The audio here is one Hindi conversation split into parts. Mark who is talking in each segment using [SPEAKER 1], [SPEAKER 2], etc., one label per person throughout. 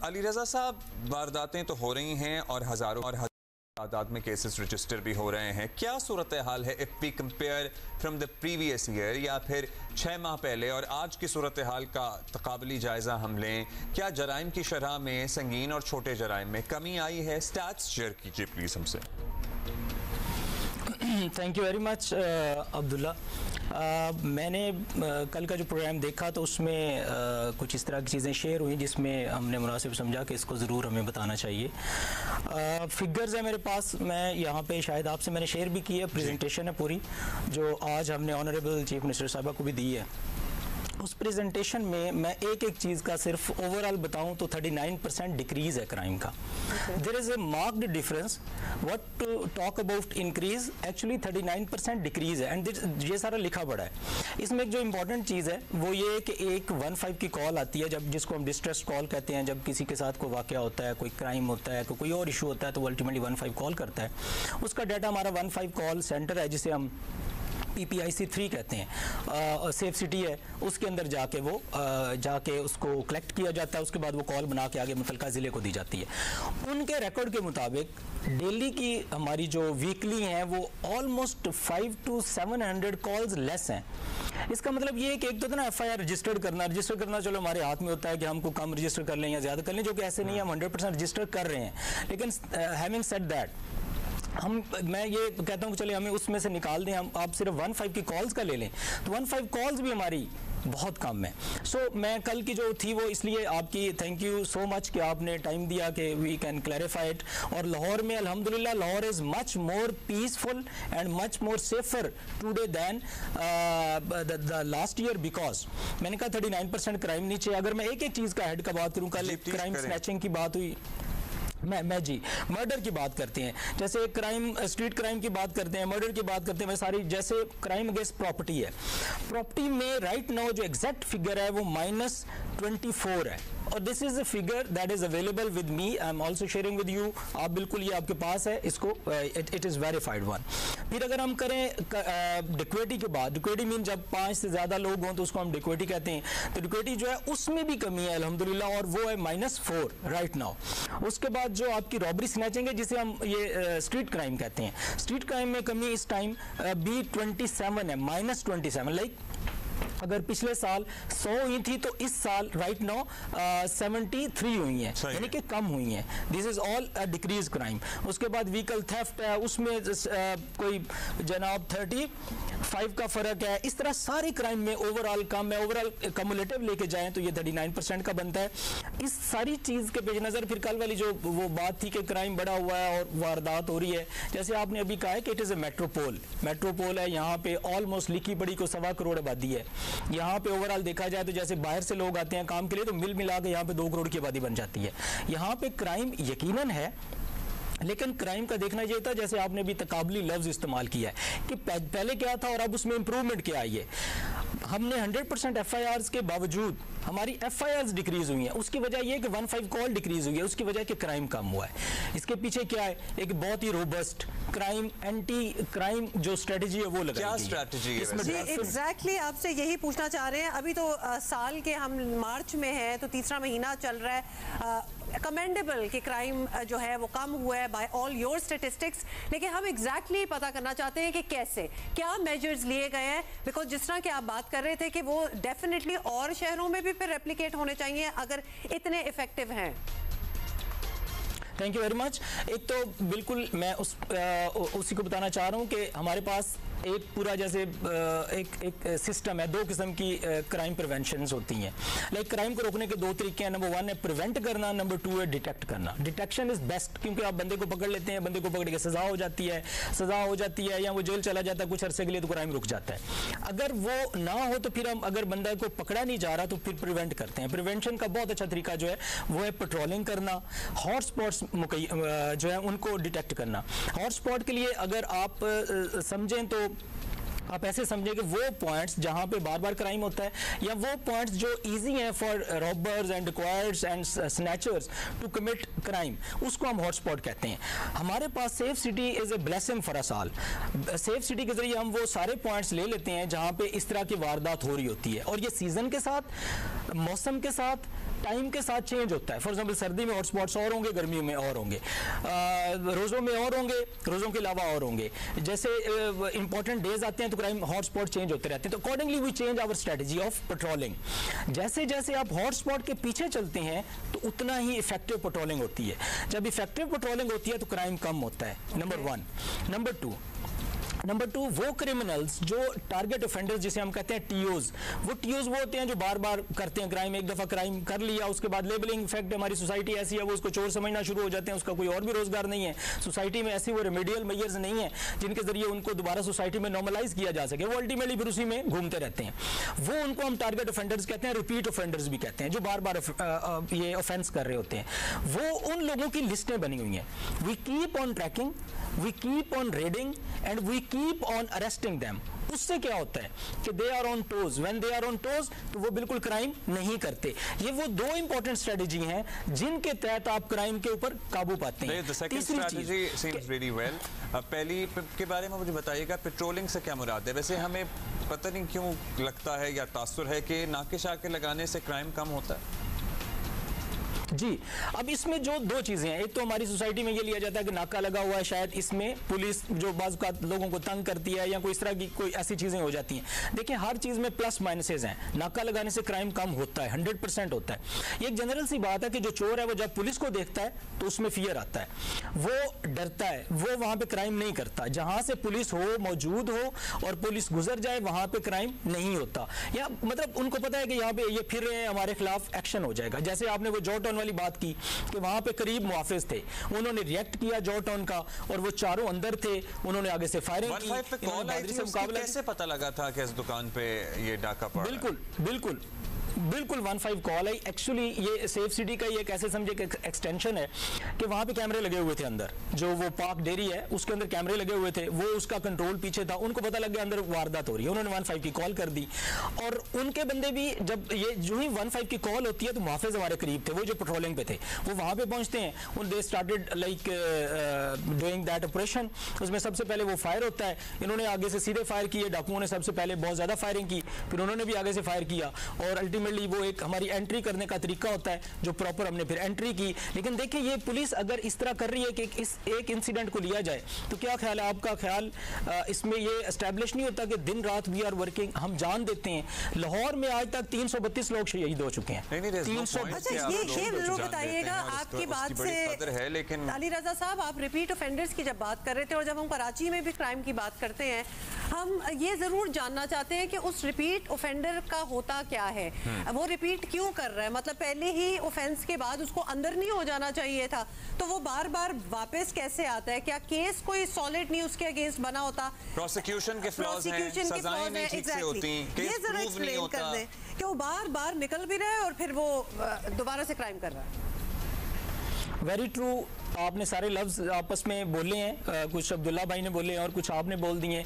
[SPEAKER 1] अली रज़ा साहब, वारदातें तो हो रही हैं और हज़ारों तादाद में केसेस रजिस्टर भी हो रहे हैं। क्या सूरत हाल है if we compare from the previous year या फिर 6 माह पहले और आज की सूरत हाल का तकाबली जायज़ा हम लें? क्या जराइम की शरह में संगीन और छोटे जराइम में कमी आई है? स्टैट्स शेयर कीजिए प्लीज़ हमसे।
[SPEAKER 2] Thank you very much Abdullah. मैंने कल का जो प्रोग्राम देखा तो उसमें कुछ इस तरह की चीज़ें शेयर हुई जिसमें हमने मुनासिब समझा कि इसको ज़रूर हमें बताना चाहिए। फिगर्स है मेरे पास, मैं यहाँ पे शायद आपसे मैंने शेयर भी की है, प्रेजेंटेशन है पूरी जो आज हमने ऑनरेबल चीफ मिनिस्टर साहबा को भी दी है। उस प्रेजेंटेशन में मैं एक एक चीज़ का सिर्फ ओवरऑल बताऊं तो 39% डिक्रीज़ है क्राइम का। There is a marked difference what to talk about increase, actually 39% decrease है एंड ये सारा लिखा पड़ा है। इसमें एक जो इंपॉर्टेंट चीज़ है वो ये है कि एक 15 की कॉल आती है, जब जिसको हम डिस्ट्रेस कॉल कहते हैं, जब किसी के साथ कोई वाक़या होता है, कोई क्राइम होता है, कोई और इशू होता है तो वो अल्टीमेटली 15 कॉल करता है। उसका डाटा हमारा 15 कॉल सेंटर है जिसे हम PPIC 3 कहते हैं, सेफ सिटी है, उसके अंदर जाके वो जाके उसको कलेक्ट किया जाता है। उसके बाद वो कॉल बना के आगे मुतलका ज़िले को दी जाती है। उनके रिकॉर्ड के मुताबिक डेली की हमारी जो वीकली हैं वो ऑलमोस्ट 500 to 700 कॉल्स लेस हैं। इसका मतलब ये है कि एक तो ना FIR रजिस्टर करना चलो हमारे हाथ में होता है कि हमको कम रजिस्टर कर लें या ज़्यादा कर लें, जो कि ऐसे नहीं है, हम 100% रजिस्टर कर रहे हैं। लेकिन हैविंग सेड दैट मैं ये कहता हूँ कि चलिए हमें उसमें से निकाल दें, हम आप सिर्फ 15 की कॉल्स का ले लें तो 15 कॉल्स भी हमारी बहुत कम है। सो मैं कल की जो थी वो इसलिए आपकी थैंक यू सो मच कि आपने टाइम दिया कि वी कैन क्लैरिफाई इट। और लाहौर में अल्हम्दुलिल्लाह Lahore is much more peaceful and much more safer today than the last year, because मैंने कहा 39% क्राइम नीचे। अगर मैं एक एक चीज़ का हेड का बात करूँ, कल क्राइम स्नैचिंग की बात हुई, मैं जी मर्डर की बात करते हैं, जैसे क्राइम स्ट्रीट क्राइम की बात करते हैं, मर्डर की बात करते हैं, मैं सारी जैसे क्राइम अगेंस्ट प्रॉपर्टी है, प्रॉपर्टी में राइट नाउ जो एग्जैक्ट फिगर है वो -24 है। और this is a figure that is available with me, I am also sharing with you. आप बिल्कुल ये आपके पास है, इसको इट इज़ वेरीफाइड वन। फिर अगर हम करें डिक्वेटी के बाद, डिक्वेटी मीन जब 5 से ज़्यादा लोग हों तो उसको हम डिक्वेटी कहते हैं। तो डिक्वेटी जो है उसमें भी कमी है अल्हम्दुलिल्लाह, और वो है -4 राइट नाउ। उसके बाद जो आपकी रॉबरी स्नैचिंग है जिसे हम ये स्ट्रीट क्राइम कहते हैं, स्ट्रीट क्राइम में कमी इस टाइम B27 है, -27। लाइक अगर पिछले साल 100 हुई थी तो इस साल राइट नाउ 73 हुई हैं, यानी कि कम हुई हैं। This is all decrease crime. उसके बाद व्हीकल थेफ्ट है, उसमें कोई जनाब 35 का फ़र्क है। इस तरह सारे क्राइम में ओवरऑल कम है। ओवरऑल कम्युलेटिव लेके जाएं तो ये 39% का बनता है। इस सारी चीज़ के पेश नज़र फिर कल वाली जो वो बात थी कि क्राइम बढ़ा हुआ है और वारदात हो रही है, जैसे आपने अभी कहा है कि इट इज़ ए मेट्रोपोल है। यहाँ पे ऑलमोस्ट लिखी पड़ी को 1.25 करोड़ आबादी है। यहाँ पे ओवरऑल देखा जाए तो जैसे बाहर से लोग आते हैं काम के लिए तो मिल मिला के यहाँ पे 2 करोड़ की आबादी बन जाती है। यहाँ पे क्राइम यकीनन है, लेकिन क्राइम का देखना ये था, जैसे आपने भी तकाबली लफ्ज़ इस्तेमाल किया है कि पहले क्या था और अब उसमें इंप्रूवमेंट क्या आई है। हमने 100% FIRs के बावजूद हमारी FIRs डिक्रीज हुई हैं। उसकी वजह यह है कि 15 कॉल डिक्रीज हुई है, उसकी वजह कि क्राइम कम हुआ है। इसके पीछे क्या है, एक बहुत ही रोबस्ट क्राइम एंटी क्राइम जो स्ट्रेटजी है वो लगाई।
[SPEAKER 1] क्या स्ट्रेटजी है?
[SPEAKER 3] जी एग्जैक्टली आपसे यही पूछना चाह रहे हैं। अभी तो साल के हम मार्च में हैं तो तीसरा महीना चल रहा है। कमेंडेबल कि क्राइम जो है वो कम हुआ है बाय ऑल योर स्टेटिस्टिक्स, लेकिन हम एग्जैक्टली पता करना चाहते हैं कि कैसे, क्या मेजर्स लिए गए हैं। बिकॉज जिस तरह की आप बात कर रहे थे कि वो डेफिनेटली और शहरों में भी फिर रेप्लिकेट होने चाहिए अगर इतने इफेक्टिव हैं।
[SPEAKER 2] Thank you very much. एक तो बिल्कुल मैं उसी को बताना चाह रहा हूँ कि हमारे पास एक पूरा जैसे एक सिस्टम है, 2 किस्म की क्राइम प्रिवेंशंस होती हैं। लाइक क्राइम को रोकने के 2 तरीके हैं। नंबर 1 है प्रिवेंट करना, नंबर 2 है डिटेक्ट करना। डिटेक्शन इज बेस्ट, क्योंकि आप बंदे को पकड़ लेते हैं, बंदे को पकड़ के सजा हो जाती है या वो जेल चला जाता है कुछ अरसे के लिए, तो क्राइम रुक जाता है। अगर वो ना हो तो फिर हम अगर बंदा को पकड़ा नहीं जा रहा तो फिर प्रिवेंट करते हैं। प्रिवेंशन का बहुत अच्छा तरीका जो है वो है पेट्रोलिंग करना, हॉटस्पॉट्स जो है उनको डिटेक्ट करना। हॉटस्पॉट के लिए अगर आप समझें तो आप ऐसे समझें कि वो पॉइंट्स जहां पे बार बार क्राइम होता है या वो पॉइंट्स जो इजी हैं for robbers and requireds and snatchers to commit crime, उसको हम हॉटस्पॉट कहते हैं। हमारे पास safe city is a blessing for us all. Safe city के जरिए हम वो सारे पॉइंट्स ले लेते हैं जहां पे इस तरह की वारदात हो रही होती है। और ये सीज़न के साथ, मौसम के साथ, टाइम के साथ चेंज होता है। फॉर एग्जाम्पल सर्दी में हॉटस्पॉट्स और होंगे, गर्मियों में और होंगे, रोज़ों में और होंगे, रोज़ों के अलावा और होंगे। जैसे इंपॉर्टेंट डेज आते हैं तो क्राइम हॉटस्पॉट चेंज होते रहते हैं। तो accordingly we change our strategy of patrolling. जैसे जैसे आप हॉटस्पॉट के पीछे चलते हैं तो उतना ही इफेक्टिव पेट्रोलिंग होती है। जब इफेक्टिव पेट्रोलिंग होती है तो क्राइम कम होता है, नंबर 1। नंबर टू, वो क्रिमिनल्स जो टारगेट ऑफेंडर्स जिसे हम कहते हैं टीओज, वो होते हैं जो बार बार करते हैं क्राइम। एक दफ़ा क्राइम कर लिया, उसके बाद लेबलिंग इफेक्ट, हमारी सोसाइटी ऐसी है वो उसको चोर समझना शुरू हो जाते हैं, उसका कोई और भी रोजगार नहीं है सोसाइटी में, ऐसी वो रेमेडियल मेजर्स नहीं है जिनके जरिए उनको दोबारा सोसाइटी में नॉर्मलाइज किया जा सके। वो अल्टीमेटली फिर उसी में घूमते रहते हैं। वो उनको हम टारगेट ऑफेंडर्स कहते हैं, रिपीट ऑफेंडर्स भी कहते हैं, जो बार बार ये ऑफेंस कर रहे होते हैं। वो उन लोगों की लिस्टें बनी हुई हैं। We keep on tracking, we keep on raiding and we keep on arresting them. उससे क्या होता है कि they are on toes, when they are on toes तो वो बिल्कुल क्राइम नहीं करते। ये वो दो इंपॉर्टेंट स्ट्रेटजी हैं जिनके तहत आप क्राइम के ऊपर काबू पाते हैं।
[SPEAKER 1] तीसरी चीज पहली के बारे में मुझे बताइएगा, पेट्रोलिंग से क्या मुराद है? वैसे हमें पता नहीं क्यों लगता है या तासुर है कि नाके शाके लगाने से क्राइम कम होता है।
[SPEAKER 2] जी, अब इसमें जो दो चीजें हैं, एक तो हमारी सोसाइटी में ये लिया जाता है कि नाका लगा हुआ है, शायद इसमें पुलिस जो बाज़ लोगों को तंग करती है या कोई इस तरह की कोई ऐसी चीजें हो जाती हैं। देखिए, हर चीज में प्लस माइनसेज हैं। नाका लगाने से क्राइम कम होता है, 100% होता है। ये एक जनरल सी बात है कि जो चोर है वो जब पुलिस को देखता है तो उसमें फियर आता है, वो डरता है, वो वहां पे क्राइम नहीं करता। जहां से पुलिस हो, मौजूद हो और पुलिस गुजर जाए, वहां पे क्राइम नहीं होता। या मतलब उनको पता है कि यहाँ पे ये फिर रहे हैं, हमारे खिलाफ एक्शन हो जाएगा। जैसे आपने वो जॉर्टन वाली बात की कि वहां पे करीब मुहाफिज थे, उन्होंने रिएक्ट किया जॉर्टन का और वो चारों अंदर थे, उन्होंने आगे से फायरिंग की।
[SPEAKER 1] कैसे पता लगा था कि इस दुकान पे ये डाका पड़ा? बिल्कुल 15 कॉल आई। एक्चुअली ये सेफ सिटी का ये कैसे समझे कि एक्सटेंशन है कि वहां पे कैमरे लगे हुए थे अंदर, जो वो पार्क डेयरी है उसके अंदर कैमरे लगे हुए थे, वो उसका कंट्रोल पीछे था। उनको पता लग गया अंदर वारदात हो रही है, उन्होंने 15 की कॉल कर दी। और उनके बंदे भी जब ये जो ही 15 की कॉल होती है तो मुहाफिज हमारे करीब थे, वो जो पेट्रोलिंग पे थे, वो वहां पे पहुंचते हैं। उन they started like doing that operation. उसमें सबसे पहले वो फायर होता है, इन्होंने आगे से सीधे फायर किए, डाकुओं ने सबसे पहले बहुत ज्यादा फायरिंग की, फिर उन्होंने भी आगे से फायर किया और अल्टीमेटली वो एक हमारी एंट्री करने का तरीका होता है जो प्रॉपर हमने फिर एंट्री की। लेकिन देखिए, ये पुलिस अगर इस तरह कर रही है कि इस एक इंसिडेंट को लिया जाए तो क्या ख्याल है आपका? ख्याल इसमें ये एस्टैब्लिश नहीं होता कि दिन रात वी आर वर्किंग, हम जान देते हैं। लाहौर में आज तक 332 लोग शहीद हो चुके हैं।
[SPEAKER 3] 300। अच्छा, ये जरूर बताइएगा, आपकी बात से
[SPEAKER 1] है। लेकिन
[SPEAKER 3] अली रजा साहब, आप रिपीट ऑफेंडर्स की जब बात कर रहे थे और जब हम कराची में भी क्राइम की बात करते हैं, हम ये जरूर जानना चाहते हैं कि उस रिपीट ऑफेंडर का होता क्या है, वो रिपीट क्यों कर रहा है? मतलब पहले ही ऑफेंस के बाद उसको अंदर नहीं हो जाना चाहिए था, तो वो बार बार वापस कैसे आता है? क्या केस कोई सॉलिड नहीं उसके अगेंस्ट बना होता?
[SPEAKER 1] प्रोसिक्यूशन के फ्लॉज हैं, सजाएं नहीं ठीक से होती,
[SPEAKER 3] ये जरा एक्सप्लेन कर दें कि वो बार बार निकल भी रहा है और फिर वो दोबारा से क्राइम कर रहा है।
[SPEAKER 2] वेरी ट्रू, आपने सारे लफ्ज आपस में बोले हैं, कुछ अब्दुल्ला भाई ने बोले हैं और कुछ आपने बोल दिए।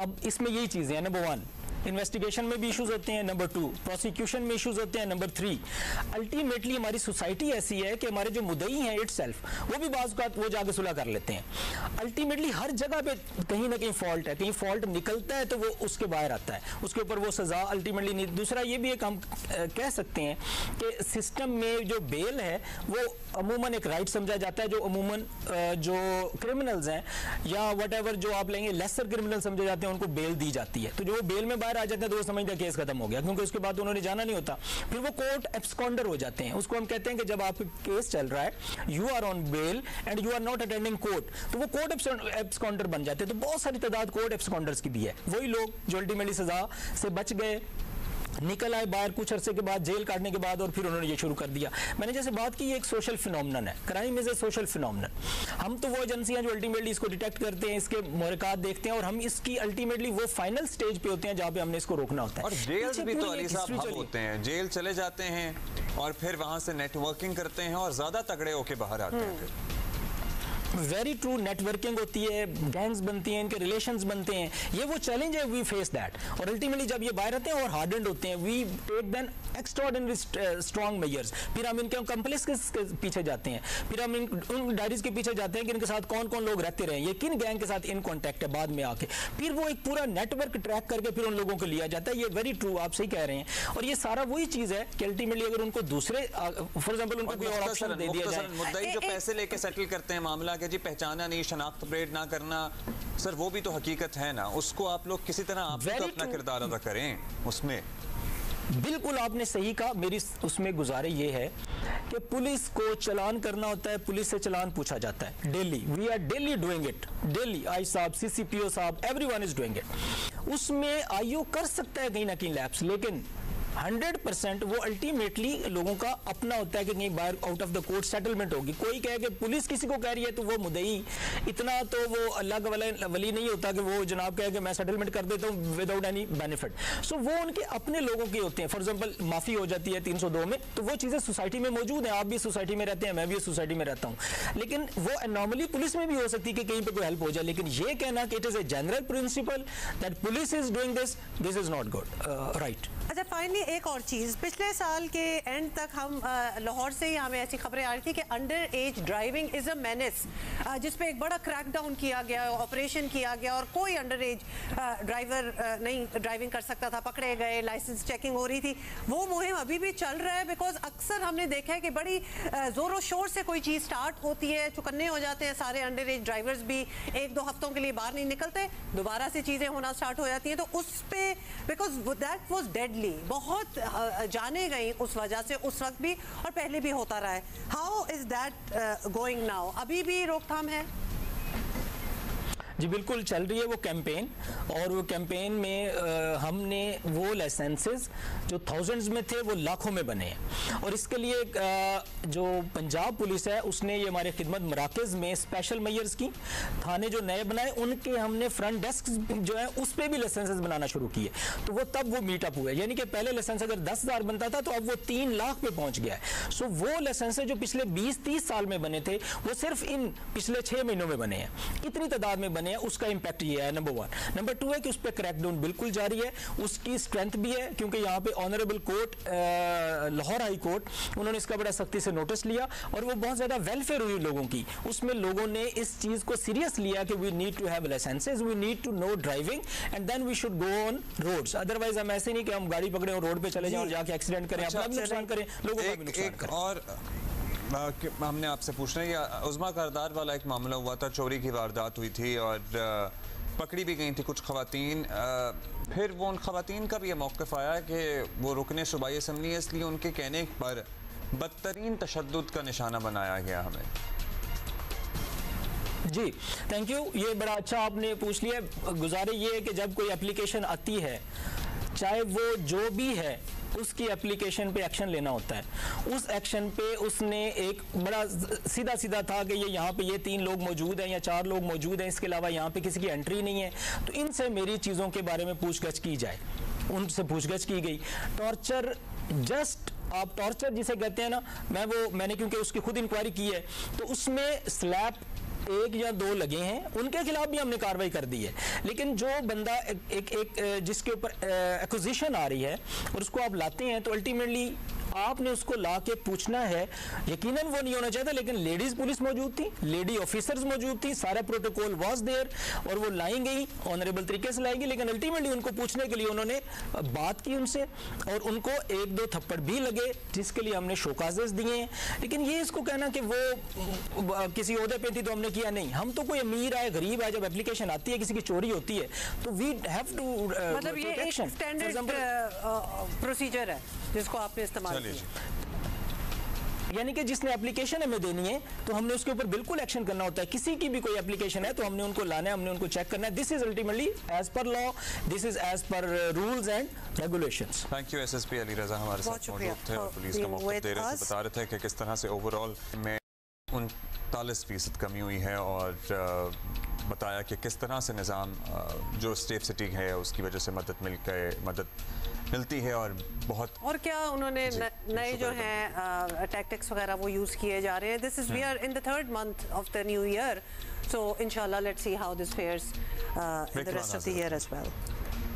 [SPEAKER 2] अब इसमें यही चीज़ें हैं, नंबर 1 इन्वेस्टिगेशन में भी इश्यूज होते हैं, नंबर 2 प्रोसिक्यूशन में इश्यूज होते हैं, नंबर 3 अल्टीमेटली हमारी सोसाइटी ऐसी है कि हमारे जो मुद्दई हैं इटसेल्फ वो भी बाज़ का वो जाके सुलह कर लेते हैं। अल्टीमेटली हर जगह पे कहीं ना कहीं फॉल्ट है, कहीं फॉल्ट निकलता है तो वो उसके बाहर आता है, उसके ऊपर वो सज़ा अल्टीमेटली नहीं। दूसरा ये भी एक हम कह सकते हैं कि सिस्टम में जो बेल है वो अमूमन एक राइट समझा जाता है, जो अमूमन जो क्रिमिनल्स हैं या वट एवर जो आप लेंगे लेसर क्रिमिनल समझे जाते हैं, उनको बेल दी जाती है। तो जो बेल में आ जाते हैं तो वो समझते हैं केस खत्म हो गया, क्योंकि उसके बाद उन्होंने जाना नहीं होता। फिर वो कोर्ट एब्सकॉन्डर हो जाते हैं, उसको हम कहते हैं कि जब आपका केस चल रहा है, you are on bail and you are not attending court, तो वो कोर्ट एब्सकॉन्डर बन जाते हैं। तो बहुत सारी तादाद कोर्ट एब्सकॉन्डर्स की भी है, वही लोग जो अल्टीमेटली सजा से बच गए, निकल आए बाहर कुछ अरसे के बाद, जेल काटने के बाद, और फिर उन्होंने ये शुरू कर दिया। मैंने जैसे बात की, ये एक सोशल फिनोमिनन है, crime is a social phenomenon. हम तो वो एजेंसियां जो अल्टीमेटली इसको डिटेक्ट करते हैं, इसके मुहरकात देखते हैं और हम इसकी अल्टीमेटली वो फाइनल स्टेज पे होते हैं जहाँ पे हमने इसको रोकना होता है।
[SPEAKER 1] और जेल भी तो अली साहब हब होते हैं, जेल चले जाते हैं और फिर वहां से नेटवर्किंग करते हैं और ज्यादा तगड़े होके बाहर आते हैं।
[SPEAKER 2] वेरी ट्रू, नेटवर्किंग होती है, गैंग्स बनती हैं, इनके रिलेशंस बनते हैं, ये वो चैलेंज है, वी फेस दैट। और अल्टीमेटली जब ये बाहर आते हैं और हार्डेंड होते हैं, we take then extraordinary strong measures. फिर हम इनके कंप्लेक्स के पीछे जाते हैं, फिर हम उन डायरीज के पीछे जाते हैं कि इनके साथ कौन कौन लोग रहते रहे, ये किन गैंग के साथ इन कॉन्टैक्ट है, बाद में आके फिर वो एक पूरा नेटवर्क ट्रैक करके फिर उन लोगों को लिया जाता है। ये वेरी ट्रू, आप सही कह रहे हैं। और ये सारा वही चीज़ है कि अल्टीमेटली अगर उनको दूसरे, फॉर एग्जाम्पल उनको कोई और ऑप्शन दे दिया जाए,
[SPEAKER 1] मुद्दई जो पैसे लेके सेटल करते हैं मामला कि जी पहचाना नहीं, शनाख्त अपडेट ना करना, सर वो भी तो हकीकत है ना, उसको आप लोग किसी तरह आप तो अपना किरदार अदा करें उसमें।
[SPEAKER 2] बिल्कुल आपने सही कहा। मेरी उसमें गुजारे ये है कि पुलिस को चलान करना होता है, पुलिस से चलान पूछा जाता है daily, we are daily doing it, daily. आई साहब, CCPO साहब, एवरीवन इज डूइंग इट। उसमें IO कर सकता है कहीं ना कहीं लैप्स, लेकिन 100% वो अल्टीमेटली लोगों का अपना होता है कि कहीं बाहर out of the court settlement होगी। कोई कहे कि पुलिस किसी को कह रही है तो वो मुद्दई, इतना तो वो अल्लाह का वली नहीं होता कि वो जनाब कहे कि मैं सेटलमेंट कर देता हूँ विदाउट एनी बेनिफिट। सो वो उनके अपने लोगों के होते हैं। फॉर एग्जाम्पल माफ़ी हो जाती है 302 में, तो वो चीज़ें सोसाइटी में मौजूद हैं, आप भी सोसाइटी में रहते हैं, मैं भी सोसाइटी में रहता हूँ, लेकिन वो एनॉमली पुलिस में भी हो सकती है कि कहीं पर कोई हेल्प हो जाए। लेकिन ये कहना कि it is a general principle that police is doing this is not good, right.
[SPEAKER 3] अच्छा, फाइनली एक और चीज़, पिछले साल के एंड तक हम लाहौर से ही हमें ऐसी खबरें आ रही थी कि under as driving is a menace, जिस पे एक बड़ा क्रैकडाउन किया गया, ऑपरेशन किया गया और कोई अंडर एज ड्राइवर नहीं ड्राइविंग कर सकता था, पकड़े गए, लाइसेंस चेकिंग हो रही थी। वो मुहिम अभी भी चल रहा है, बिकॉज अक्सर हमने देखा है कि बड़ी ज़ोरों शोर से कोई चीज़ स्टार्ट होती है, चुकन्ने हो जाते हैं सारे अंडर एज ड्राइवर्स भी, 1-2 हफ्तों के लिए बाहर नहीं निकलते, दोबारा से चीज़ें होना स्टार्ट हो जाती हैं। तो उस पर बिकॉज दैट वॉज डेडली, बहुत जाने गई उस वजह से, उस वक्त भी और पहले भी होता रहा है। How is that going now? अभी भी रोकथाम है?
[SPEAKER 2] जी बिल्कुल चल रही है वो कैंपेन, और वो कैंपेन में हमने वो लाइसेंसेस जो थाउजेंड्स में थे वो लाखों में बने हैं। और इसके लिए जो पंजाब पुलिस है उसने ये हमारे खिदमत मराकज़ में स्पेशल मेयर्स की, थाने जो नए बनाए उनके हमने फ्रंट डेस्क जो है उस पर भी लाइसेंसेस बनाना शुरू किए। तो वो तब वो मीटअप हुए, यानी कि पहले लाइसेंस अगर 10,000 बनता था तो अब वो 3 लाख पे पहुंच गया है। सो वो लाइसेंसेस जो पिछले 20-30 साल में बने थे वो सिर्फ इन पिछले 6 महीनों में बने हैं, इतनी तादाद में बने हैं। उसका इंपैक्ट ये है, नंबर 1। नंबर 2 है कि उस पर क्रैकडाउन बिल्कुल जारी है, उसकी स्ट्रेंथ भी है, क्योंकि यहाँ पे honourable court Lahore high court उन्होंने इसका बड़ा सख्ती से नोटिस लिया और वो बहुत ज़्यादा वेलफेयर हुई लोगों की। उसमें लोगों ने इस चीज़ को सीरियस लिया कि we need to have licences, we need to know driving and then we should go on roads. Otherwise हम ऐसे नहीं कि हम गाड़ी पकड़े और रोड पे चले जाएं और जाके एक्सीडेंट करें, अपना भी नुकसान करें, लोगों का भी नुकसान करें।
[SPEAKER 1] और हमने आपसे पूछना है, उज़्मा कारदार वाला एक मामला हुआ था, चोरी की वारदात हुई थी और पकड़ी भी गई थी कुछ खवातीन। फिर वो उन खवातीन का भी ये मौक़िफ़ आया कि वो रुकने सूबाई असम्बली है, इसलिए उनके कहने पर बदतरीन तशद्दुद का निशाना बनाया गया हमें।
[SPEAKER 2] जी थैंक यू, ये बड़ा अच्छा आपने पूछ लिया। गुजारे ये है कि जब कोई एप्लीकेशन आती है, चाहे वो जो भी है, उसकी एप्लीकेशन पे एक्शन लेना होता है। उस एक्शन पे उसने एक बड़ा सीधा सीधा था कि ये यहाँ पे ये 3 लोग मौजूद हैं या 4 लोग मौजूद हैं, इसके अलावा यहाँ पे किसी की एंट्री नहीं है, तो इनसे मेरी चीज़ों के बारे में पूछगछ की जाए। उनसे पूछगछ की गई। टॉर्चर, जस्ट आप टॉर्चर जिसे कहते हैं ना, मैंने क्योंकि उसकी खुद इंक्वायरी की है, तो उसमें स्लैप 1 या 2 लगे हैं, उनके खिलाफ भी हमने कार्रवाई कर दी है। लेकिन जो बंदा एक जिसके ऊपर एक्विजिशन आ रही है और उसको आप लाते हैं, तो अल्टीमेटली आपने उसको ला के पूछना है। यकीनन वो नहीं होना चाहिए, लेकिन लेडीज पुलिस मौजूद थी, लेडी ऑफिसर्स मौजूद थी, सारा प्रोटोकॉल वाज देयर और वो लाई गई, ऑनरेबल तरीके से लाई गई। लेकिन अल्टीमेटली उनको पूछने के लिए उन्होंने बात की उनसे और उनको 1-2 थप्पड़ भी लगे, जिसके लिए हमने शोकाजेस दिए हैं। लेकिन ये इसको कहना कि वो किसी ओहदे पे थी तो हमने किया, नहीं। हम तो कोई अमीर आए गरीब आए, जब एप्लीकेशन आती है, किसी की चोरी होती है, तो वी हैव टू,
[SPEAKER 3] मतलब ये एक स्टैंडर्ड प्रोसीजर है जिसको आपने इस्तेमाल किया।
[SPEAKER 2] यानी कि जिसने एप्लीकेशन हमें देनी है तो हमने उसके ऊपर बिल्कुल एक्शन करना होता है। किसी की भी कोई एप्लीकेशन है तो हमने उनको लाना है, हमने उनको चेक करना है। This is ultimately as per law, this is as per rules and regulations.
[SPEAKER 1] Thank you SSP Ali Raza हमारे साथ मौजूद थे और पुलिस का मौक़िफ़ दे रहे थे, बता रहे थे कि किस तरह से ओवरऑल में 39% कमी हुई है और बताया कि किस तरह से निज़ाम जो सेफ सिटी है उसकी वजह से मदद मिलती है और बहुत
[SPEAKER 3] और क्या उन्होंने नए जो हैं टैक्टिक्स वगैरह वो यूज़ किए जा रहे हैं. This is we are in the 3rd month of the new year, so inshallah let's see how this fares in the rest of the year as well.